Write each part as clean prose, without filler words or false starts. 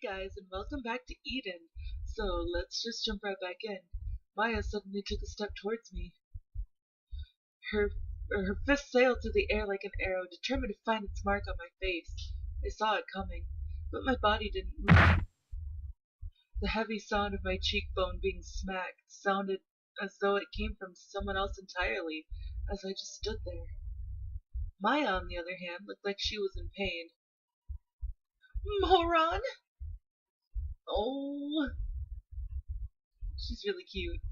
Hey guys, and welcome back to Eden. So let's just jump right back in. Maya suddenly took a step towards me. Her fist sailed through the air like an arrow, determined to find its mark on my face. I saw it coming, but my body didn't move. The heavy sound of my cheekbone being smacked sounded as though it came from someone else entirely, as I just stood there. Maya, on the other hand, looked like she was in pain. Moron! Oh, she's really cute.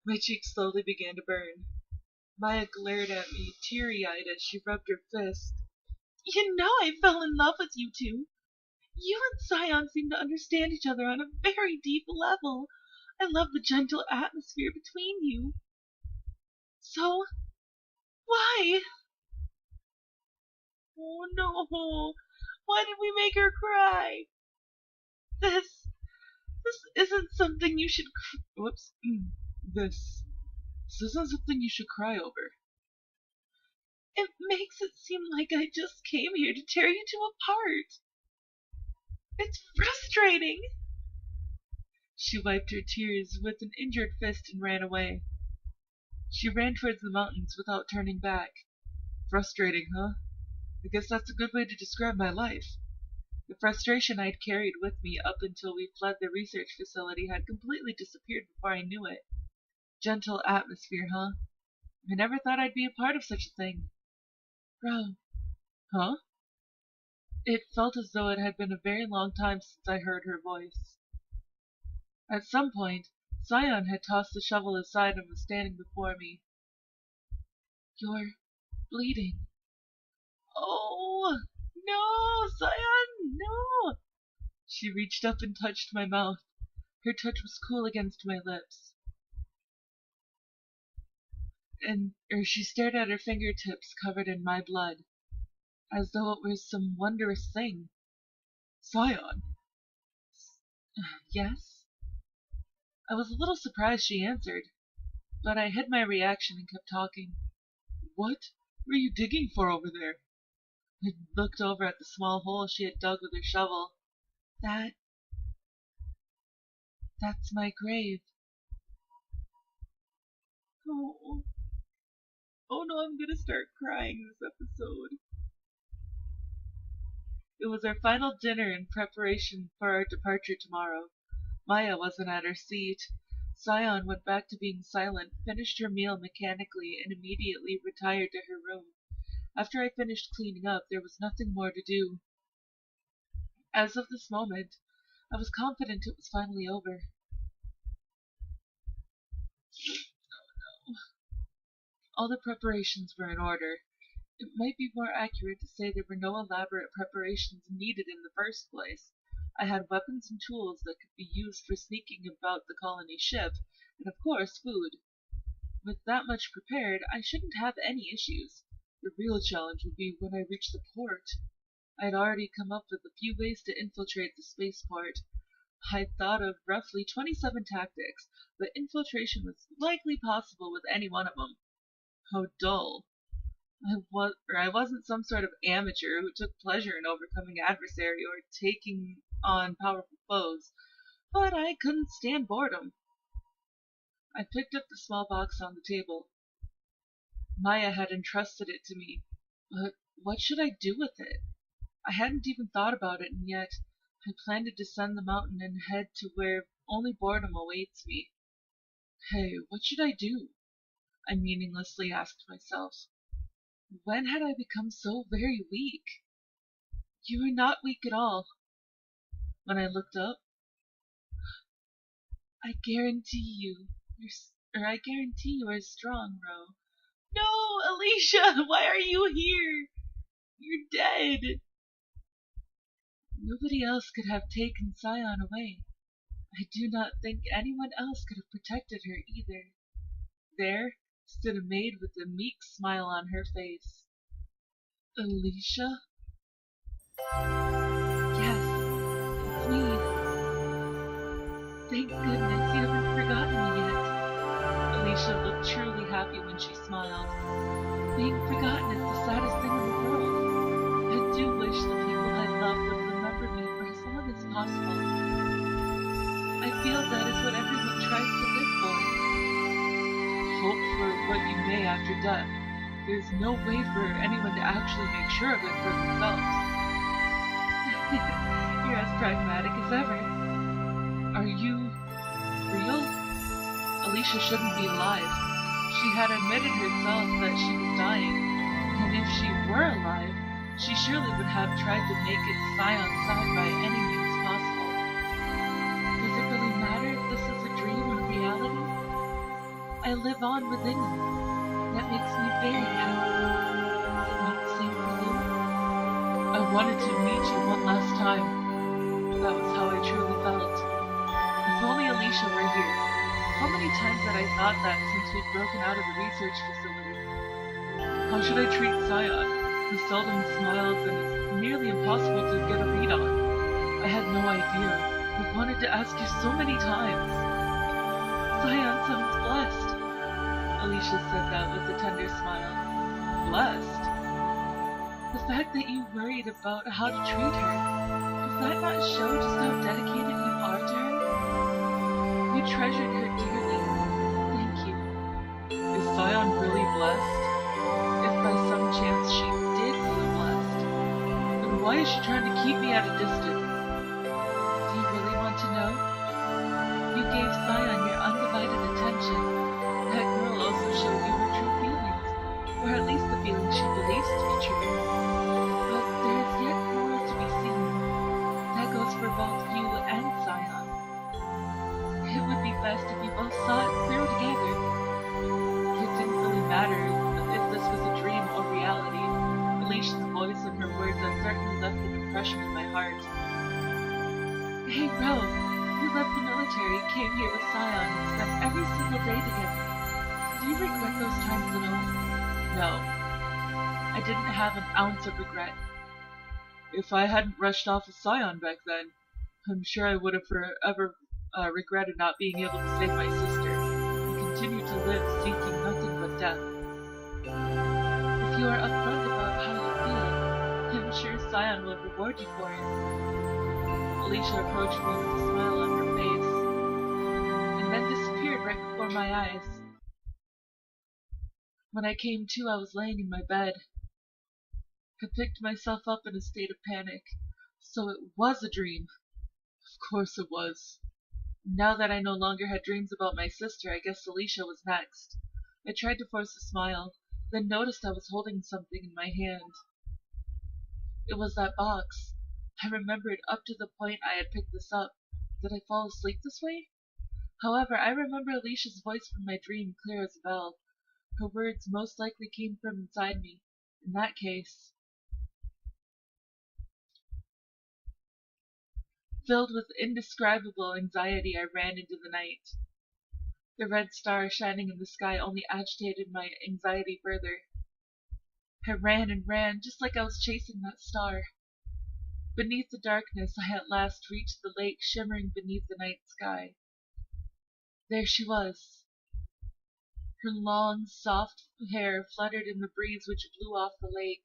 My cheeks slowly began to burn. Maya glared at me, teary-eyed, as she rubbed her fist. You know I fell in love with you two. You and Sion seem to understand each other on a very deep level. I love the gentle atmosphere between you. So, why? Oh no, why did we make her cry? This isn't something you should whoops. This isn't something you should cry over. It makes it seem like I just came here to tear you two apart. It's frustrating. She wiped her tears with an injured fist and ran away. She ran towards the mountains without turning back. Frustrating, huh? I guess that's a good way to describe my life. The frustration I'd carried with me up until we fled the research facility had completely disappeared before I knew it. Gentle atmosphere, huh? I never thought I'd be a part of such a thing. Bro. Huh? It felt as though it had been a very long time since I heard her voice. At some point, Sion had tossed the shovel aside and was standing before me. You're bleeding. Oh, no, Sion, no! She reached up and touched my mouth. Her touch was cool against my lips. She stared at her fingertips covered in my blood, as though it were some wondrous thing. Sion? Yes? I was a little surprised she answered, but I hid my reaction and kept talking. What were you digging for over there? I looked over at the small hole she had dug with her shovel. That's my grave. Oh no, I'm gonna start crying this episode. It was our final dinner in preparation for our departure tomorrow. Maya wasn't at her seat. Sion went back to being silent, finished her meal mechanically, and immediately retired to her room. After I finished cleaning up, there was nothing more to do. As of this moment, I was confident it was finally over. Oh no. All the preparations were in order. It might be more accurate to say there were no elaborate preparations needed in the first place. I had weapons and tools that could be used for sneaking about the colony ship, and of course food. With that much prepared, I shouldn't have any issues. The real challenge would be when I reached the port. I had already come up with a few ways to infiltrate the spaceport. I'd thought of roughly 27 tactics, but infiltration was likely possible with any one of them. How dull. I wasn't some sort of amateur who took pleasure in overcoming adversary or taking on powerful foes, but I couldn't stand boredom. I picked up the small box on the table. Maya had entrusted it to me, but what should I do with it? I hadn't even thought about it, and yet I planned to descend the mountain and head to where only boredom awaits me. Hey, what should I do? I meaninglessly asked myself. When had I become so very weak? You were not weak at all. When I looked up, I guarantee you are strong, Ro. No, Alicia, why are you here? You're dead. Nobody else could have taken Sion away. I do not think anyone else could have protected her either. There stood a maid with a meek smile on her face. Alicia? Yes, it's me. Thank goodness you haven't forgotten me yet. Alicia looked truly happy when she smiled. Being forgotten is the saddest thing in the world. I do wish the people I love would remember me for as long as possible. for what you may after death. There's no way for anyone to actually make sure of it for themselves. You're as pragmatic as ever. Are you real? Alicia shouldn't be alive. She had admitted herself that she was dying, and if she were alive, she surely would have tried to make it Sion's side by any means possible. Does it really matter if this is a dream or reality? I live on within you. That makes me very happy. Is it not the same for you? I wanted to meet you one last time. That was how I truly felt. If only Alicia were here. How many times had I thought that since we'd broken out of the research facility? How should I treat Sion, who seldom smiles and is nearly impossible to get a read on? I had no idea. I wanted to ask you so many times. Sion sounds blessed. Alicia said that with a tender smile. Blessed? The fact that you worried about how to treat her, does that not show just how dedicated you are to her? You treasured her dearly. Thank you. Is Sion really blessed? If by some chance she did feel blessed, then why is she trying to keep me at a distance? Do you really want to know? You gave Sion your undivided attention. That girl also showed you her true feelings, or at least the feelings she believes to be true. But there is yet more to be seen. That goes for both you and Sion. It would be best if you both saw it through together. It didn't really matter if this was a dream or reality. Alicia's voice and her words had certainly left an impression in my heart. Hey, Ryou, you left the military, came here with Sion, and spent every single day together. Do you regret those times at all? No. I didn't have an ounce of regret. If I hadn't rushed off with Sion back then, I'm sure I would have forever regretted not being able to save my sister, and continue to live seeking nothing but death. If you are upfront about how you feel, I'm sure Sion will reward you for it. Alicia approached me with a smile on her face, and then disappeared right before my eyes. When I came to, I was laying in my bed. I picked myself up in a state of panic. So it was a dream. Of course it was. Now that I no longer had dreams about my sister, I guess Alicia was next. I tried to force a smile, then noticed I was holding something in my hand. It was that box. I remembered up to the point I had picked this up. Did I fall asleep this way? However, I remember Alicia's voice from my dream clear as a bell. Her words most likely came from inside me. In that case... Filled with indescribable anxiety, I ran into the night. The red star shining in the sky only agitated my anxiety further. I ran and ran, just like I was chasing that star. Beneath the darkness, I at last reached the lake shimmering beneath the night sky. There she was. Her long, soft hair fluttered in the breeze which blew off the lake.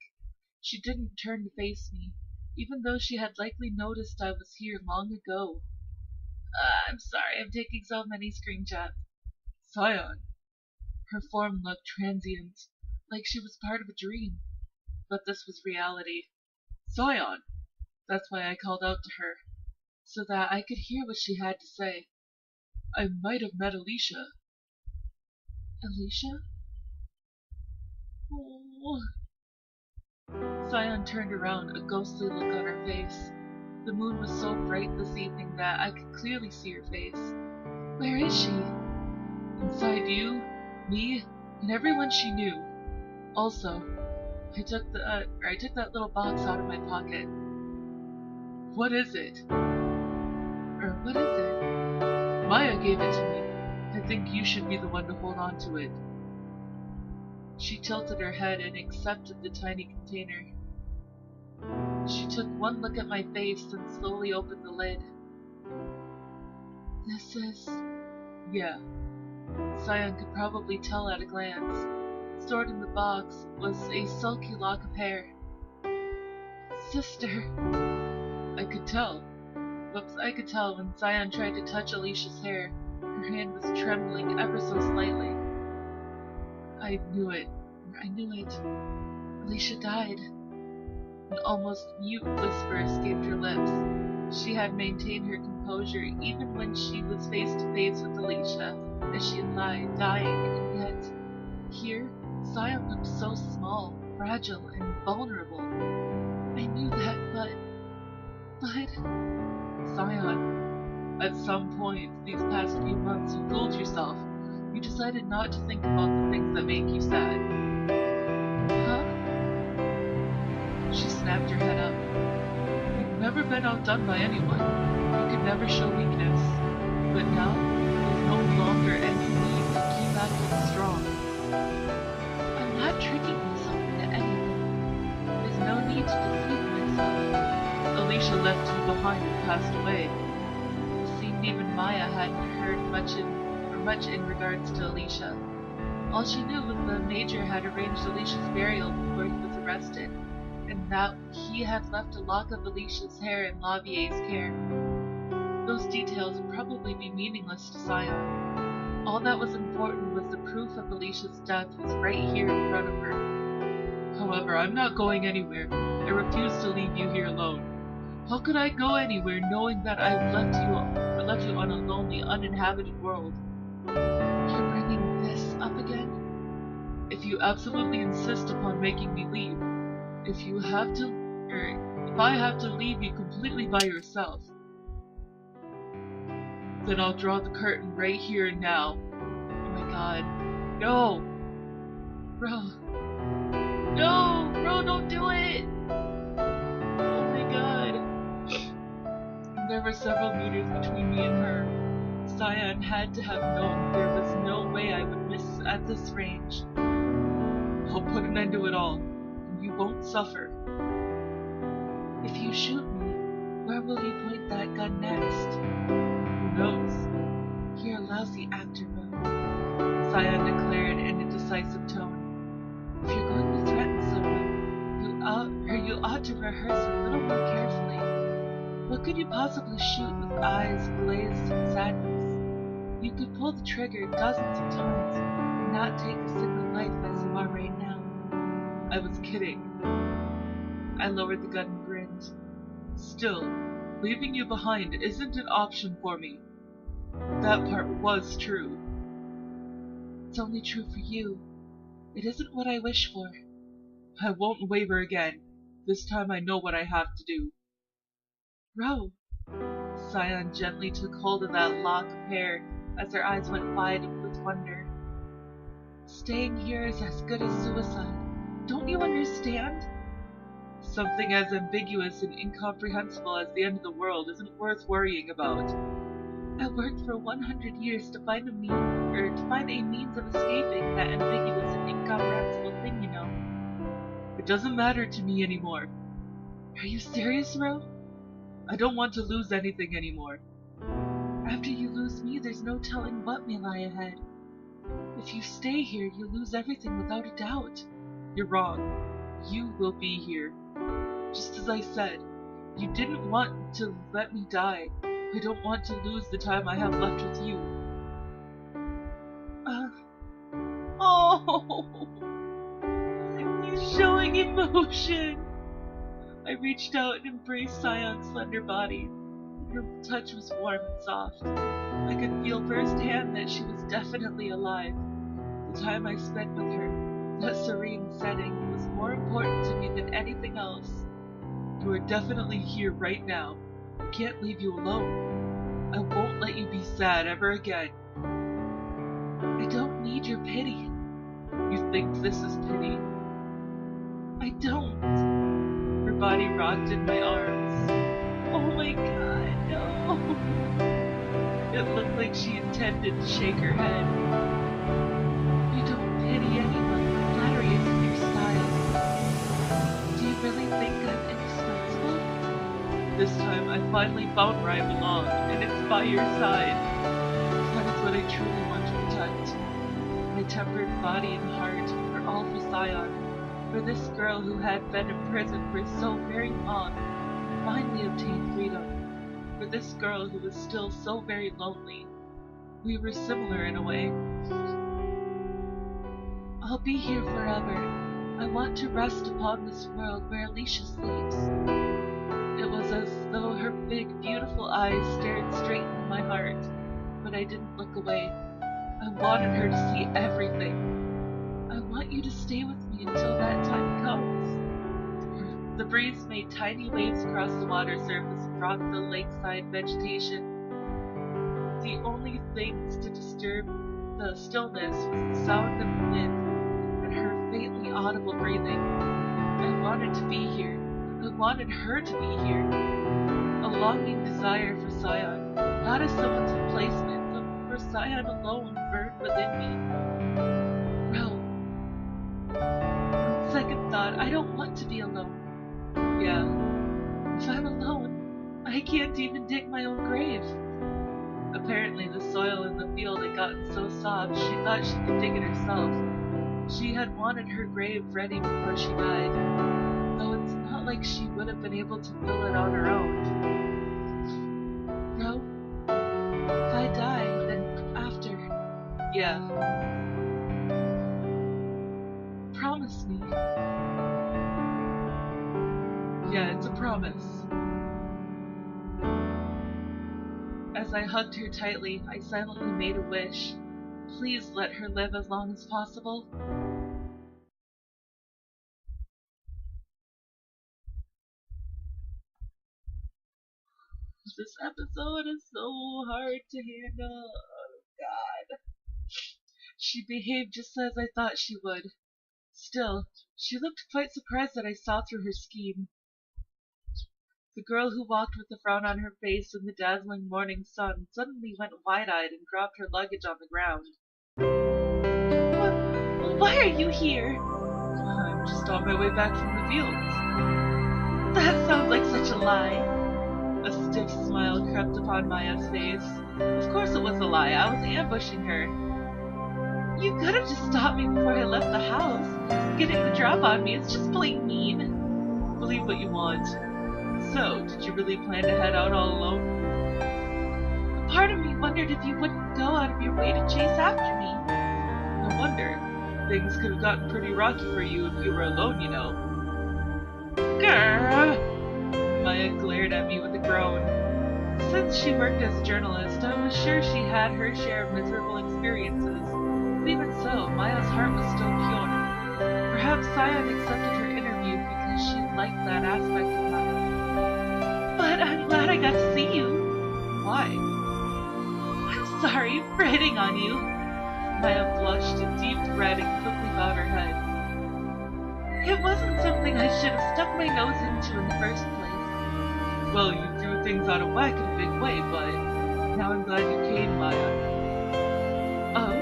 She didn't turn to face me, even though she had likely noticed I was here long ago. I'm sorry, I'm taking so many screenshots. Sion. Her form looked transient, like she was part of a dream. But this was reality. Sion. That's why I called out to her, so that I could hear what she had to say. I might have met Alicia. Alicia? Oh. Sion turned around, a ghostly look on her face. The moon was so bright this evening that I could clearly see her face. Where is she? Inside you, me, and everyone she knew. Also, I took that little box out of my pocket. What is it? What is it? Maya gave it to me. I think you should be the one to hold on to it. She tilted her head and accepted the tiny container. She took one look at my face and slowly opened the lid. This is... Yeah. Sion could probably tell at a glance. Stored in the box was a silky lock of hair. Sister. I could tell. I could tell when Sion tried to touch Alicia's hair. Her hand was trembling ever so slightly. I knew it. I knew it. Alicia died. An almost mute whisper escaped her lips. She had maintained her composure even when she was face to face with Alicia, as she lay dying, and yet, here, Sion looked so small, fragile, and vulnerable. I knew that, but... Sion, at some point these past few months you fooled yourself. You decided not to think about the things that make you sad. Huh? She snapped her head up. You've never been outdone by anyone. You could never show weakness. But now, there's no longer any need to keep acting strong. I'm not tricking myself into anything. There's no need to deceive myself. Alicia left you behind and passed away. It seemed even Maya hadn't heard much in regards to Alicia. All she knew was the Major had arranged Alicia's burial before he was arrested, and that he had left a lock of Alicia's hair in Lavier's care. Those details would probably be meaningless to Sion. All that was important was the proof of Alicia's death was right here in front of her. However, I'm not going anywhere. I refuse to leave you here alone. How could I go anywhere knowing that I've left you on a lonely, uninhabited world? You're bringing this up again? If you absolutely insist upon making me leave, if I have to leave you completely by yourself, then I'll draw the curtain right here and now. Oh my god. No! Bro. No! Bro, don't do it! Oh my god. There were several meters between me and her. Sion had to have known there was no way I would miss at this range. I'll put an end to it all, and you won't suffer. If you shoot me, where will you point that gun next? Who knows? You're a lousy actor, Bro, Sion declared in a decisive tone. If you're going to threaten someone, you ought to rehearse a little more carefully. What could you possibly shoot with eyes glazed in sadness? You could pull the trigger dozens of times and not take a single life as you are right now. I was kidding. I lowered the gun and grinned. Still, leaving you behind isn't an option for me. That part was true. It's only true for you. It isn't what I wish for. I won't waver again. This time I know what I have to do. Ro! Sion gently took hold of that lock of hair as her eyes went wide with wonder. Staying here is as good as suicide. Don't you understand? Something as ambiguous and incomprehensible as the end of the world isn't worth worrying about. I worked for 100 years to find a means of escaping that ambiguous and incomprehensible thing, you know. It doesn't matter to me anymore. Are you serious, Ro? I don't want to lose anything anymore. After you lose me, there's no telling what may lie ahead. If you stay here, you lose everything without a doubt. You're wrong. You will be here. Just as I said, you didn't want to let me die. I don't want to lose the time I have left with you. Oh! He's showing emotion! I reached out and embraced Sion's slender body. Her touch was warm and soft. I could feel firsthand that she was definitely alive. The time I spent with her, that serene setting, was more important to me than anything else. You are definitely here right now. I can't leave you alone. I won't let you be sad ever again. I don't need your pity. You think this is pity? I don't. Her body rocked in my arms. Oh my god, no. It looked like she intended to shake her head. You don't pity anyone. Flattery isn't your style. Do you really think I'm indispensable? This time I finally found where I belong, and it's by your side. That is what I truly want to protect. My tempered body and heart are all for Sion, for this girl who had been in prison for so very long, finally obtained freedom. For this girl who was still so very lonely. We were similar in a way. I'll be here forever. I want to rest upon this world where Alicia sleeps. It was as though her big, beautiful eyes stared straight into my heart, but I didn't look away. I wanted her to see everything. I want you to stay with me until that time comes. The breeze made tiny waves across the water surface and rocked the lakeside vegetation. The only things to disturb the stillness was the sound of the wind and her faintly audible breathing. I wanted to be here. I wanted her to be here. A longing desire for Sion, not as someone's replacement, but for Sion alone burned within me. No. On second thought, I don't want to be alone. Yeah. If I'm alone, I can't even dig my own grave. Apparently the soil in the field had gotten so soft she thought she could dig it herself. She had wanted her grave ready before she died, though it's not like she would have been able to fill it on her own. No? If I die, then after. Yeah. Promise me. Yeah, it's a promise. As I hugged her tightly, I silently made a wish. Please let her live as long as possible. This episode is so hard to handle. Oh God. She behaved just as I thought she would. Still, she looked quite surprised that I saw through her scheme. The girl who walked with a frown on her face in the dazzling morning sun suddenly went wide-eyed and dropped her luggage on the ground. Why are you here? I'm just on my way back from the fields. That sounds like such a lie. A stiff smile crept upon Maya's face. Of course it was a lie. I was ambushing her. You could have just stopped me before I left the house. Getting the drop on me is just plain mean. Believe what you want. So, did you really plan to head out all alone? A part of me wondered if you wouldn't go out of your way to chase after me. No wonder. Things could have gotten pretty rocky for you if you were alone, you know. Grrr! Maya glared at me with a groan. Since she worked as a journalist, I was sure she had her share of miserable experiences. But even so, Maya's heart was still pure. Perhaps Sion accepted her interview because she liked that aspect of Maya. But I'm glad I got to see you. Why? I'm sorry for hitting on you. Maya blushed a deep red and quickly bowed her head. It wasn't something I should have stuck my nose into in the first place. Well, you threw things out of whack in a big way, but now I'm glad you came, Maya. Oh?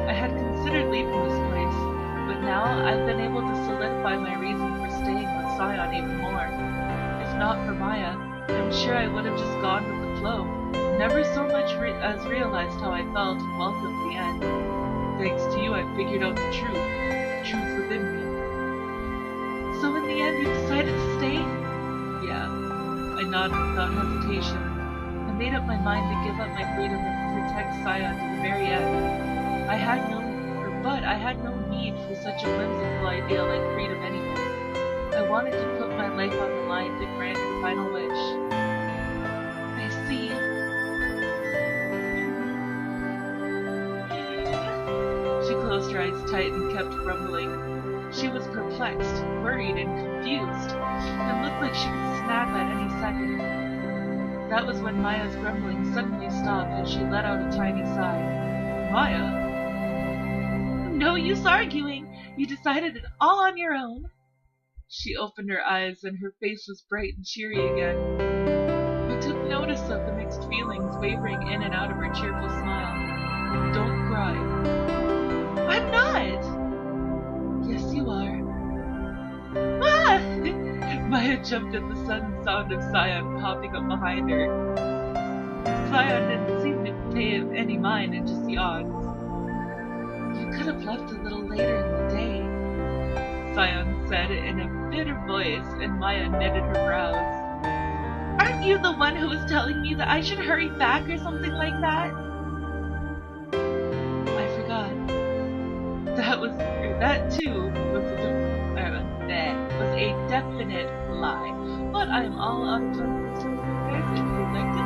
I had considered leaving this place, but now I've been able to solidify my reason for staying with Sion even more. If not for Maya, I'm sure I would have just gone with the flow, never so much as realized how I felt and welcomed the end. Thanks to you, I figured out the truth within me. So in the end, you decided to stay? Yeah. I nodded without hesitation. I made up my mind to give up my freedom and protect Sion to the very end. I had no need for such a whimsical idea like freedom anyway. I wanted to put my life on the line to grant her final wish. I see. She closed her eyes tight and kept grumbling. She was perplexed, worried, and confused, and looked like she would snap at any second. That was when Maya's grumbling suddenly stopped and she let out a tiny sigh. Maya? No use arguing. You decided it all on your own. She opened her eyes and her face was bright and cheery again. I took notice of the mixed feelings wavering in and out of her cheerful smile. Don't cry. I'm not. Yes, you are. Ah! Maya jumped at the sudden sound of Sion popping up behind her. Sion didn't seem to pay any mind and just yawned. You could have left a little later in the day, Sion said in a bitter voice, and Maya knitted her brows. Aren't you the one who was telling me that I should hurry back or something like that? I forgot. That too was a definite lie. But I am all out of time for this one, guys. If you liked